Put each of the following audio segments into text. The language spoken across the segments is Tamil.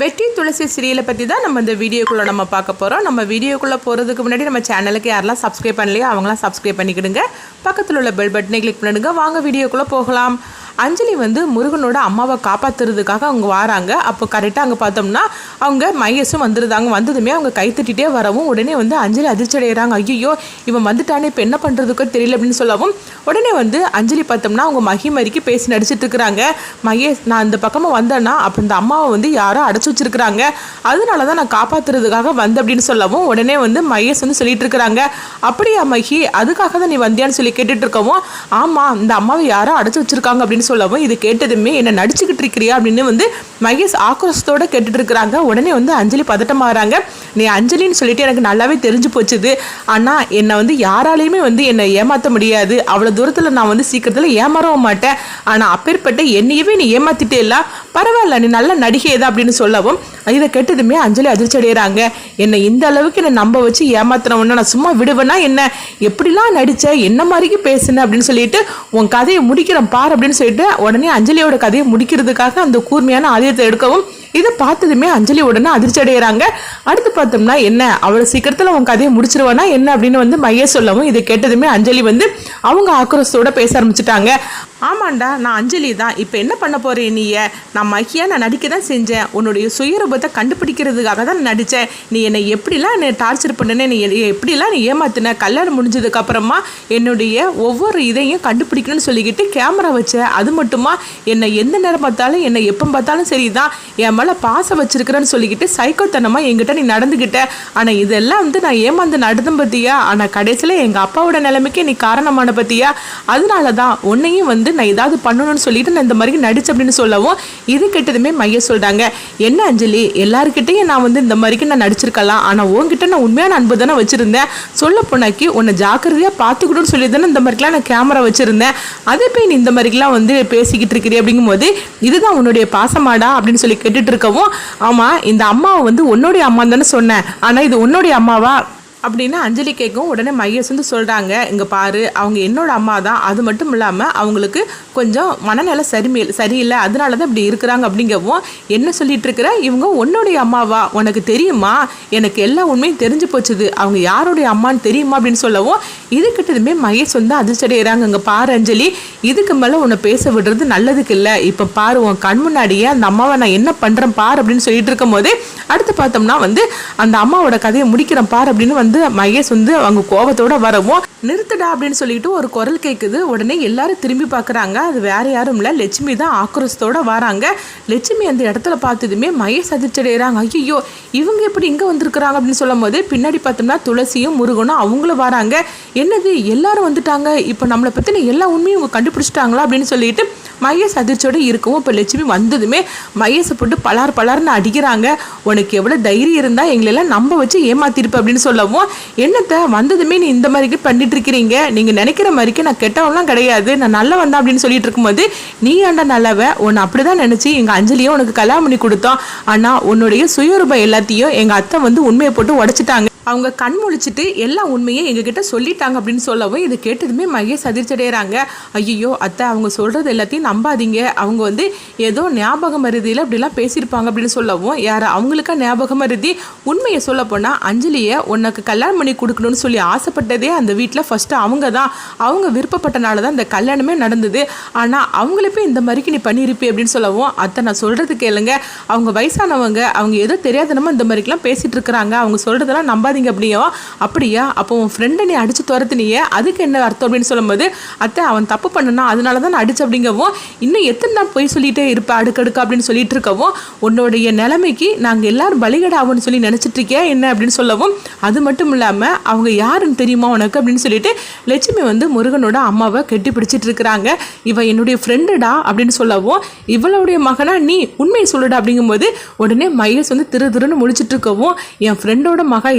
வெற்றி துளசி சீரியலை பற்றி தான் நம்ம இந்த வீடியோக்குள்ளே நம்ம பார்க்க போகிறோம். நம்ம வீடியோக்குள்ளே போகிறதுக்கு முன்னாடி நம்ம சேனலுக்கு யாரெல்லாம் சப்ஸ்கிரைப் பண்ணலையோ அவங்களாம் சப்ஸ்கிரைப் பண்ணிக்கிடுங்க. பக்கத்தில் உள்ள பெல் பட்டனை கிளிக் பண்ணிடுங்க. வாங்க வீடியோக்குள்ளே போகலாம். அஞ்சலி முருகனோட அம்மாவை காப்பாற்றுறதுக்காக அவங்க வராங்க. அப்போ கரெக்டாக அங்கே பார்த்தோம்னா அவங்க மகேஷும் வந்துருந்தாங்க. வந்ததுமே அவங்க கை தட்டிகிட்டே வரவும் உடனே அஞ்சலி அதிர்ச்சி அடைகிறாங்க. ஐயோ இவன் வந்துட்டானே, இப்போ என்ன பண்ணுறதுக்கோ தெரியல அப்படின்னு சொல்லவும் உடனே அஞ்சலி பார்த்தோம்னா அவங்க மகிமரிக்கு பேசி நடிச்சிட்டு இருக்கிறாங்க. மகேஷ், நான் இந்த பக்கமாக வந்தேன்னா அப்போ இந்த அம்மாவை யாரோ அடைச்சி வச்சிருக்கிறாங்க, அதனால தான் நான் காப்பாற்றுறதுக்காக வந்தேன் அப்படின்னு சொல்லவும் உடனே மகேஷ் சொல்லிட்டு இருக்கிறாங்க. அப்படியா மகி, அதுக்காக தான் நீ வந்தியான்னு சொல்லி கேட்டுட்டு இருக்கவும், ஆமாம் இந்த அம்மாவை யாரோ அடைச்சி வச்சிருக்காங்க அப்படின்னு சொல்லவும் இது கேட்டதுமே என்ன நடிச்சுக்கிட்டு இருக்கிறியா அப்படின்னு மகேஷ் ஆக்ரோஷத்தோட கேட்டுட்டு இருக்கிறாங்க. உடனே அஞ்சலி பதட்டமாகறாங்க. நீ அஞ்சலின்னு சொல்லிட்டு எனக்கு நல்லாவே தெரிஞ்சு போச்சுது, ஆனால் என்னை யாராலையுமே என்னை ஏமாற்ற முடியாது, அவ்வளோ தூரத்தில் நான் சீக்கிரத்தில் ஏமாறவும் மாட்டேன், ஆனால் அப்பேற்பட்ட என்னையவே நீ ஏமாத்திட்டே இல்லை, பரவாயில்ல நீ நல்ல நடிகை தான் அப்படின்னு சொல்லவும் இதை கேட்டதுமே அஞ்சலி அதிர்ச்சி அடைகிறாங்க. என்னை இந்த அளவுக்கு என்னை நம்ப வச்சு ஏமாத்தினவொன்னு நான் சும்மா விடுவேன்னா என்ன, எப்படிலாம் நடிச்ச, என்ன மாதிரிக்கு பேசுன அப்படின்னு சொல்லிட்டு உன் கதையை முடிக்கிறேன் பார் அப்படின்னு சொல்லிட்டு உடனே அஞ்சலியோட கதையை முடிக்கிறதுக்காக அந்த கூர்மையான ஆயுதத்தை எடுக்கவும் இதை பார்த்ததுமே அஞ்சலி உடனே அதிர்ச்சி அடைகிறாங்க. அடுத்து பார்த்தோம்னா என்ன, அவ்வளோ சீக்கிரத்தில் உன் கதையை முடிச்சிருவானா என்ன அப்படின்னு மகேஷ் சொல்லவும் இதை கேட்டதுமே அஞ்சலி அவங்க ஆக்ரோஷத்தோட பேச ஆரம்பிச்சுட்டாங்க. ஆமாண்டா நான் அஞ்சலி தான், இப்போ என்ன பண்ண போகிறேன் நீயே, நான் நான் நடிக்க தான் செஞ்சேன், உன்னுடைய சுயரூபத்தை கண்டுபிடிக்கிறதுக்காக தான் நான் நடித்தேன், நீ என்னை எப்படிலாம் என்னை டார்ச்சர் பண்ணினேன், நீ எப்படிலாம் நீ ஏமாத்தின, கல்யாணம் முடிஞ்சதுக்கப்புறமா என்னுடைய ஒவ்வொரு இதையும் கண்டுபிடிக்கணும்னு சொல்லிக்கிட்டு கேமரா வச்சேன், அது மட்டுமா என்னை எந்த நேரம் பார்த்தாலும் என்னை எப்போ பார்த்தாலும் சரி தான் என் மேலே பாசம் வச்சிருக்கிறேன்னு சொல்லிக்கிட்டு சைக்கோத்தனமாக என்கிட்ட நீ நடந்துக்கிட்ட, ஆனால் இதெல்லாம் நான் ஏமாந்து நடந்தும் பற்றியா, ஆனால் கடைசியில் எங்கள் அப்பாவோட நிலைமைக்கு நீ காரணமான பற்றியா, அதனால தான் உன்னையும் நான் ஏதாவது பண்ணணும்னு சொல்லிட்டு நான் இந்த மாதிரி நடிச்சு அப்படின்னு சொல்லவும் இது கேட்டதுமே மகேஷ் சொல்றாங்க. என்ன அஞ்சலி, எல்லாருக்கிட்டையும் நான் இந்த மாதிரிக்கு நான் நடிச்சிருக்கலாம், ஆனால் உங்ககிட்ட நான் உண்மையான அன்பு தானே வச்சிருந்தேன், சொல்ல போனாக்கி உன்னை ஜாக்கிரதையா பார்த்துக்கணும்னு சொல்லி தானே இந்த மாதிரிலாம் நான் கேமரா வச்சிருந்தேன், அதே போய் நீ இந்த மாதிரிலாம் பேசிக்கிட்டு இருக்கிறீ அப்படிங்கும் போது இதுதான் உன்னுடைய பாசமாடா அப்படின்னு சொல்லி கேட்டுட்டு இருக்கவும், ஆமா இந்த அம்மாவை உன்னுடைய அம்மா தானே சொன்னேன், ஆனா இது உன்னுடைய அம்மாவா அப்படின்னு அஞ்சலி கேட்கும். உடனே மகேஷ் சொல்கிறாங்க, இங்கே பாரு அவங்க என்னோட அம்மா தான், அது மட்டும் இல்லாமல் அவங்களுக்கு கொஞ்சம் மனநிலை சரியில்லை, அதனால தான் இப்படி இருக்கிறாங்க அப்படிங்கவும் என்ன சொல்லிட்டு இருக்கிற, இவங்க உன்னுடைய அம்மாவா, உனக்கு தெரியுமா, எனக்கு எல்லா உண்மையும் தெரிஞ்சு போச்சுது, அவங்க யாருடைய அம்மான்னு தெரியுமா அப்படின்னு சொல்லவும் இது கிட்டதுமே மகேஷ் அதிர்ச்சி அடைகிறாங்க. இங்கே பாரு அஞ்சலி, இதுக்கு மேலே உன்னை பேச விடுறது நல்லதுக்கு இல்லை, இப்போ பாரு உன் கண் முன்னாடியே அந்த அம்மாவை நான் என்ன பண்ணுறேன் பார் அப்படின்னு சொல்லிட்டு இருக்கும் போதே அடுத்து பார்த்தோம்னா அந்த அம்மாவோட கதையை முடிக்கிறேன் பார் அப்படின்னு மகேஷ் அவங்க கோபத்தோட வரவும் நிறுத்துடா அப்படின்னு சொல்லிட்டு ஒரு குரல் கேட்குது. உடனே எல்லாரும் திரும்பி பார்க்குறாங்க. அது வேற யாரும் இல்லை, லட்சுமி தான் ஆக்ரோஷத்தோட வராங்க. லட்சுமி அந்த இடத்துல பார்த்ததுமே மகேஷ் அதிர்ச்சி அடைகிறாங்க. ஐயோ இவங்க எப்படி இங்கே வந்திருக்கிறாங்க அப்படின்னு சொல்லும் போது பின்னாடி பார்த்தோம்னா துளசியும் முருகனும் அவங்களும் வராங்க. என்னது எல்லாரும் வந்துட்டாங்க, இப்போ நம்மளை பற்றின எல்லா உண்மையும் இவங்க கண்டுபிடிச்சிட்டாங்களா அப்படின்னு சொல்லிட்டு மகேஷ் அதிர்ச்சியோடு இருக்கவும் இப்போ லட்சுமி வந்ததுமே மகேஷை போட்டு பலார்னு அடிக்கிறாங்க. உனக்கு எவ்வளோ தைரியம் இருந்தால் எங்களெல்லாம் நம்ப வச்சு ஏமாத்திருப்ப அப்படின்னு சொல்லவும், என்னத்தை வந்ததுமே நீ இந்த மாதிரிக்கு பண்ணிட்டு இருக்கிறீங்க, நீங்கள் நினைக்கிற மாதிரிக்கு நான் கெட்டவன்லாம் கிடையாது, நான் நல்ல வந்தேன் அப்படின்னு சொல்லிட்டு இருக்கும்போது நீ ஆண்டா நல்லவ, உன்னை அப்படிதான் நினச்சி எங்கள் அஞ்சலியும் உனக்கு கல்யாணம் பண்ணி கொடுத்தோம், ஆனால் உன்னுடைய சுயரூபம் எல்லாத்தையும் எங்கள் அத்தை உண்மையை போட்டு உடைச்சிட்டாங்க, அவங்க கண் முழிச்சிட்டு எல்லா உண்மையும் எங்ககிட்ட சொல்லிட்டாங்க அப்படின்னு சொல்லவும் இது கேட்டதுமே மகேஷ் அதிர்ச்சி அடைகிறாங்க. ஐயோ அத்தை அவங்க சொல்கிறது எல்லாத்தையும் நம்பாதீங்க, அவங்க ஏதோ ஞாபக மருதியில் அப்படிலாம் பேசியிருப்பாங்க அப்படின்னு சொல்லவும் யார் அவங்களுக்கா ஞாபக மருதி, உண்மையை சொல்ல போனால் அஞ்சலியை உனக்கு கல்யாணம் பண்ணி கொடுக்கணும்னு சொல்லி ஆசைப்பட்டதே அந்த வீட்டில் ஃபஸ்ட்டு அவங்க தான், அவங்க விருப்பப்பட்டனால தான் இந்த கல்யாணமே நடந்தது, ஆனால் அவங்களே போய் இந்த மாதிரிக்கு நீ பண்ணியிருப்பே அப்படின்னு சொல்லவும் அத்தை நான் சொல்கிறது கேளுங்க, அவங்க வயசானவங்க, அவங்க ஏதோ தெரியாதனமா இந்த மாதிரிக்கெலாம் பேசிகிட்டு இருக்கிறாங்க, அவங்க சொல்கிறதெல்லாம் நம்பாதீங்க அப்படியா, அப்போ உன் ஃப்ரெண்டை நீ அடிச்சு துரத்துனியே அதுக்கு என்ன அர்த்தம் அப்படின்னு சொல்லும்போது அத்தை அவன் தப்பு பண்ணனா அதனால தான் அடிச்சு அப்படிங்கவும் இன்னும் எத்தனை தான் போய் சொல்லிட்டே இருப்பேன் அடுக்கடுக்கு அப்படின்னு சொல்லிட்டு இருக்கவும் உன்னுடைய நிலைமைக்கு நாங்கள் எல்லாரும் பலிகடாவுன்னு சொல்லி நினைச்சிட்டு இருக்கியா என்ன அப்படின்னு சொல்லவும், அது மட்டும் இல்லாமல் அவங்க யாருன்னு தெரியுமா உனக்கு அப்படின்னு சொல்லிட்டு லட்சுமி முருகனோட அம்மாவை கெட்டி பிடிச்சிட்டு இருக்கிறாங்க. இவன் என்னுடைய ஃப்ரெண்டுடா அப்படின்னு சொல்லவும் இவளுடைய மகனா நீ உண்மையை சொல்லுடா அப்படிங்கும்போது உடனே மகேஷ் திருன்னு முடிச்சிட்டு இருக்கவும் என் ஃப்ரெண்டோட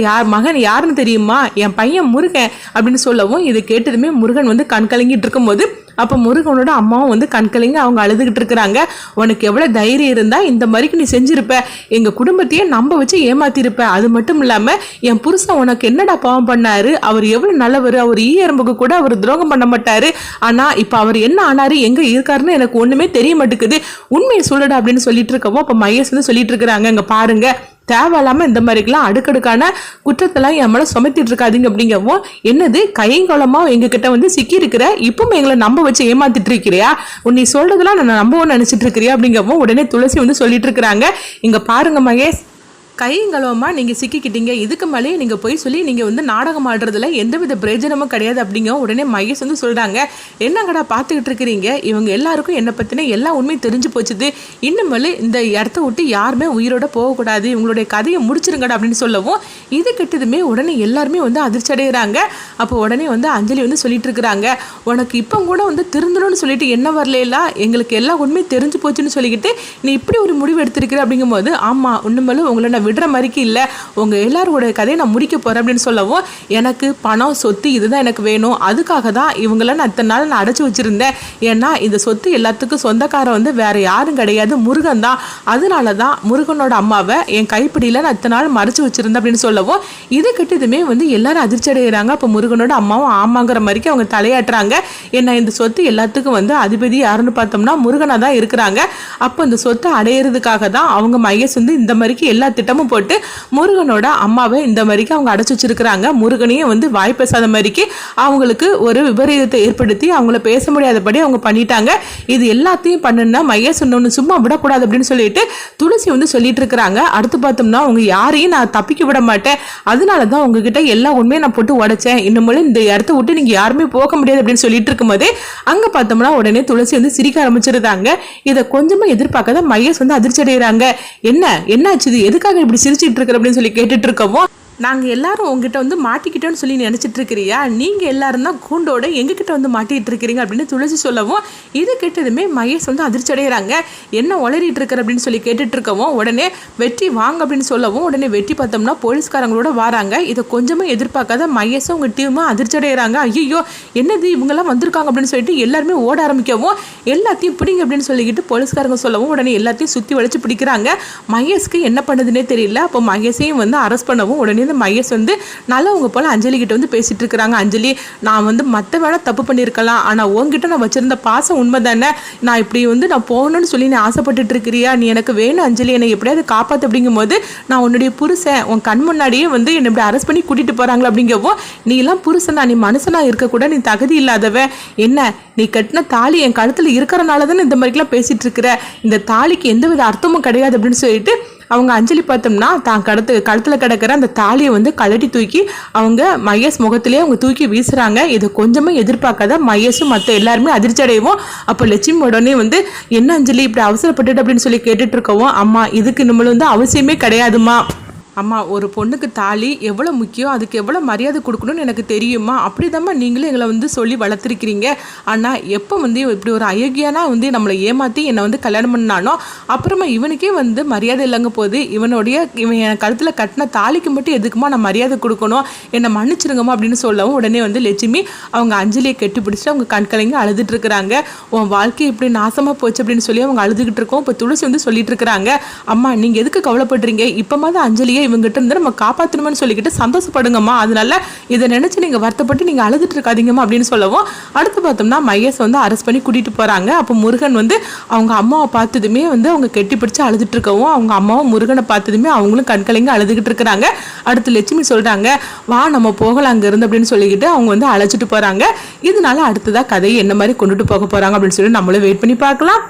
மகன் யாருன்னு தெரியுமா, என் பையன் முருகன் அப்படின்னு சொல்லவும் இதை கேட்டதுமே முருகன் கண் கலங்கிட்டு இருக்கும்போது அப்போ முருகனோட அம்மாவும் வந்து கண்கலைங்க அவங்க அழுதுகிட்டு இருக்கிறாங்க. உனக்கு எவ்வளவு தைரியம் இருந்தா இந்த மாதிரிக்கு நீ செஞ்சிருப்ப, எங்க குடும்பத்தையே நம்ப வச்சு ஏமாத்திருப்ப. அது மட்டும் இல்லாம என் புருஷன் உனக்கு என்னடா பாவம் பண்ணாரு, அவர் எவ்வளவு நல்லவர், அவர் எறும்புக்கு கூட அவர் துரோகம் பண்ண மாட்டாரு, ஆனா இப்ப அவர் என்ன ஆனாரு, எங்க இருக்காருன்னு எனக்கு ஒண்ணுமே தெரிய மாட்டேங்குது, உண்மையை சொல்லடா அப்படின்னு சொல்லிட்டு இருக்கவும் அப்ப மகேஷ் வந்து சொல்லிட்டு இருக்கிறாங்க, இங்க பாருங்க தேவையில்லாம இந்த மாதிரிக்கெல்லாம் அடுக்கடுக்கான குற்றத்தெல்லாம் என் மேல சுமத்திட்டு இருக்காதீங்க அப்படிங்கவும், என்னது கையங்கோலமா எங்க கிட்ட வந்து சிக்கி இருக்கிற, இப்பவும் எங்களை நம்ப வச்சு ஏமாத்திட்டு இருக்கிறியா, நீ சொல்றதெல்லாம் நான் நம்பவும் நினைச்சிட்டு இருக்கிறியா அப்படிங்கவும் உடனே துளசி வந்து சொல்லிட்டு இருக்கிறாங்க, இங்க பாருங்க மகேஷ் கையங்களவமா நீங்கள் சிக்கிக்கிட்டீங்க, இதுக்கு மேலேயே நீங்கள் போய் சொல்லி நீங்கள் வந்து நாடகம் ஆடுறதுல எந்தவித பிரயோஜனமும் கிடையாது அப்படிங்க உடனே மகேஷ் வந்து சொல்கிறாங்க, என்னங்கடா பார்த்துக்கிட்டு இருக்கிறீங்க, இவங்க எல்லாருக்கும் என்னை பற்றின எல்லா உண்மையும் தெரிஞ்சு போச்சுது, இன்னுமேல் இந்த இடத்த விட்டு யாருமே உயிரோட போகக்கூடாது, இவங்களுடைய கதையை முடிச்சிருங்கடா அப்படின்னு சொல்லவும் இது கெட்டதுமே உடனே எல்லாருமே வந்து அதிர்ச்சி அடைகிறாங்க. அப்போ உடனே வந்து அஞ்சலி வந்து சொல்லிட்டு இருக்கிறாங்க, உனக்கு இப்போ கூட வந்து திருந்தணும்னு சொல்லிட்டு என்ன வரல, எங்களுக்கு எல்லா உண்மையும் தெரிஞ்சு போச்சுன்னு சொல்லிக்கிட்டு நீ இப்படி ஒரு முடிவு எடுத்திருக்கிற அப்படிங்கும் போது, ஆமாம் உண்மையிலும் உங்களை நான் விடுற மாதிரிக்கு இல்லை, உங்கள் எல்லாரோட கதையை நான் முடிக்க போகிறேன் அப்படின்னு சொல்லவும், எனக்கு பணம் சொத்து இதுதான் எனக்கு வேணும், அதுக்காக தான் இவங்கள நான் இத்தனை நாள் நான் அடைச்சி வச்சுருந்தேன், ஏன்னா இந்த சொத்து எல்லாத்துக்கும் சொந்தக்காரன் வந்து வேறு யாரும் கிடையாது முருகன் தான், அதனால தான் முருகனோட அம்மாவை என் கைப்பிடியில் நான் இத்தனை நாள் மறைச்சி வச்சுருந்தேன் அப்படின்னு சொல்லவும் இது கிட்டதுமே வந்து எல்லாரும் அதிர்ச்சி அடைகிறாங்க. அப்போ முருகனோட அம்மாவும் ஆமாங்கிற மாதிரிக்கு அவங்க தலையாட்டுறாங்க, ஏன்னா இந்த சொத்து எல்லாத்துக்கும் வந்து அதிபதி யாருன்னு பார்த்தோம்னா முருகனாக தான் இருக்கிறாங்க. அப்போ இந்த சொத்தை அடையிறதுக்காக தான் அவங்க மகேஷ் வந்து இந்த மாதிரிக்கு எல்லா திட்டமும் போட்டு முருகனோட அம்மாவை இந்த மாதிரிக்கு அவங்க அடைச்சு வச்சிருக்கிறாங்க. முருகனையும் வந்து வாய் பேசாத மாதிரிக்கு அவங்களுக்கு ஒரு விபரீதத்தை ஏற்படுத்தி அவங்கள பேச முடியாதபடி அவங்க பண்ணிட்டாங்க. இது எல்லாத்தையும் பண்ணுன்னா மகேஷ் ஒன்று சும்மா விடக்கூடாது அப்படின்னு சொல்லிட்டு துளசி வந்து சொல்லிட்டு இருக்கிறாங்க. அடுத்து பார்த்தோம்னா அவங்க யாரையும் நான் தப்பிக்க விட மாட்டேன், அதனால தான் உங்ககிட்ட எல்லா உண்மையும் நான் போட்டு உடைச்சேன், இன்னும் இந்த இடத்த விட்டு நீங்க யாருமே போக முடியாது அப்படின்னு சொல்லிட்டு இருக்கும்போதே அங்க பார்த்தோம்னா உடனே துளசி வந்து சிரிக்க ஆரம்பிச்சிருந்தாங்க. இதை கொஞ்சமா எதிர்பார்க்காத மகேஷ் வந்து அதிர்ச்சி அடைகிறாங்க. என்னாச்சு, எதுக்காக இப்படி சிரிச்சிட்டு இருக்கிற அப்படின்னு சொல்லி கேட்டுட்டு இருக்கவும், நாங்கள் எல்லாரும் உங்ககிட்ட வந்து மாட்டிக்கிட்டோன்னு சொல்லி நினச்சிட்டு இருக்கிறியா, நீங்கள் எல்லாரும் தான் கூண்டோட எங்ககிட்ட வந்து மாட்டிகிட்டு இருக்கிறீங்க அப்படின்னு துளசி சொல்லவும் இது கேட்டதுமே மகேஷ் வந்து அதிர்ச்சி அடைகிறாங்க. என்ன உளறிட்டு இருக்கிற அப்படின்னு சொல்லி கேட்டுட்டு இருக்கவும் உடனே வெற்றி வாங்க அப்படின்னு சொல்லவும் உடனே வெற்றி பார்த்தோம்னா போலீஸ்காரங்களோட வராங்க. இதை கொஞ்சமாக எதிர்பார்க்காத மகேஷும் உங்கள் டீமும் அதிர்ச்சி அடைகிறாங்க. ஐயோ என்னது இவங்கெல்லாம் வந்திருக்காங்க அப்படின்னு சொல்லிட்டு எல்லாருமே ஓட ஆரம்பிக்கவும் எல்லாத்தையும் பிடிங்க அப்படின்னு சொல்லிக்கிட்டு போலீஸ்காரங்க சொல்லவும் உடனே எல்லாத்தையும் சுற்றி வளைச்சு பிடிக்கிறாங்க. மகேஷ்க்கு என்ன பண்ணுதுன்னே தெரியல. அப்போ மகேஷையும் வந்து அரெஸ்ட் பண்ணவும் உடனே மகேஷ் வந்து நல்லவங்க போல அஞ்சலி கிட்ட வந்து பேசிட்டு இருக்கிறாங்க. அஞ்சலி, நான் வந்து மற்ற வேலை தப்பு பண்ணியிருக்கலாம், ஆனால் உங்ககிட்ட நான் வச்சிருந்த பாசம் உண்மை தானே, நான் இப்படி வந்து நான் போகணும்னு சொல்லி நீ ஆசைப்பட்டுட்டு இருக்கிறியா, நீ எனக்கு வேணும் அஞ்சலி, என்னை எப்படியாவது காப்பாற்று அப்படிங்கும் போது நான் உன்னுடைய புருஷன் உன் கண் முன்னாடியே வந்து என்னை இப்படி அரெஸ்ட் பண்ணி கூட்டிட்டு போறாங்களா அப்படிங்கவும், நீ எல்லாம் புருஷனா, நீ மனுஷனா இருக்கக்கூட நீ தகுதி இல்லாதவன், என்ன நீ கட்டின தாலி என் கழுத்துல இருக்கிறனால தானே இந்த மாதிரிலாம் பேசிட்டு இருக்கிற, இந்த தாலிக்கு எந்தவித அர்த்தமும் கிடையாது அப்படின்னு சொல்லிட்டு அவங்க அஞ்சலி பார்த்தோம்னா தான் கழுத்தில் கிடக்கிற அந்த தாலியை வந்து கழட்டி தூக்கி அவங்க மகேஷ் முகத்திலே அவங்க தூக்கி வீசுறாங்க. இதை கொஞ்சமாக எதிர்பார்க்காத மகேஷும் மற்ற எல்லாருமே அதிர்ச்சி அடைவோம். அப்போ லட்சுமி உடனே வந்து என்ன அஞ்சலி இப்படி அவசரப்பட்டுட்டு அப்படின்னு சொல்லி கேட்டுட்டு இருக்கவும், அம்மா இதுக்கு நம்மளும் வந்து அவசியமே கிடையாதுமா, அம்மா ஒரு பொண்ணுக்கு தாலி எவ்வளோ முக்கியம், அதுக்கு எவ்வளோ மரியாதை கொடுக்கணும்னு எனக்கு தெரியுமா, அப்படிதாம்மா நீங்களும் எங்களை வந்து சொல்லி வளர்த்துருக்கிறீங்க, ஆனால் எப்போ வந்து இப்படி ஒரு அயோக்கியனா வந்து நம்மளை ஏமாற்றி என்னை வந்து கல்யாணம் பண்ணானோ அப்புறமா இவனுக்கே வந்து மரியாதை இல்லைங்க போது, இவன் என் கழுத்தில் கட்டின தாலிக்கு மட்டும் எதுக்குமா நான் மரியாதை கொடுக்கணும், என்னை மன்னிச்சிருங்கம்மா அப்படின்னு சொல்லவும் உடனே வந்து லட்சுமி அவங்க அஞ்சலியை கெட்டி பிடிச்சிட்டு அவங்க கண்கலைங்க அழுதுட்டு இருக்கிறாங்க. உன் வாழ்க்கை இப்படி நாசமாக போச்சு அப்படின்னு சொல்லி அவங்க அழுதுகிட்டு இருக்கோம். இப்போ துளசி வந்து சொல்லிட்டு இருக்கிறாங்க, அம்மா நீங்கள் எதுக்கு கவலைப்படுறீங்க, இப்போ மாதிரி அஞ்சலியை இவங்ககிட்ட இருந்து நம்ம காப்பாற்றணும்னு சொல்லிக்கிட்டு சந்தோஷப்படுங்கம்மா, அதனால இதை நினைச்சு நீங்க வருத்தப்பட்டு நீங்க அழுதுட்டு இருக்காதீங்கம்மா அப்படின்னு சொல்லவும் அடுத்து பார்த்தோம்னா மகேஷ் வந்து அரெஸ்ட் பண்ணி கூட்டிட்டு போறாங்க. அப்போ முருகன் வந்து அவங்க அம்மாவை பார்த்ததுமே வந்து அவங்க கெட்டி பிடிச்சு அழுதுட்டு இருக்கவும் அவங்க அம்மாவும் முருகனை பார்த்ததுமே அவங்களும் கண்கலைங்க அழுதுகிட்டு இருக்கிறாங்க. அடுத்து லட்சுமி சொல்றாங்க, வா நம்ம போகலாம் அங்க இருந்து அப்படின்னு சொல்லிக்கிட்டு அவங்க வந்து அழைச்சிட்டு போறாங்க. இதனால அடுத்ததா கதையை என்ன மாதிரி கொண்டுட்டு போக போறாங்க அப்படின்னு சொல்லி நம்மளும் வெயிட் பண்ணி பார்க்கலாம்.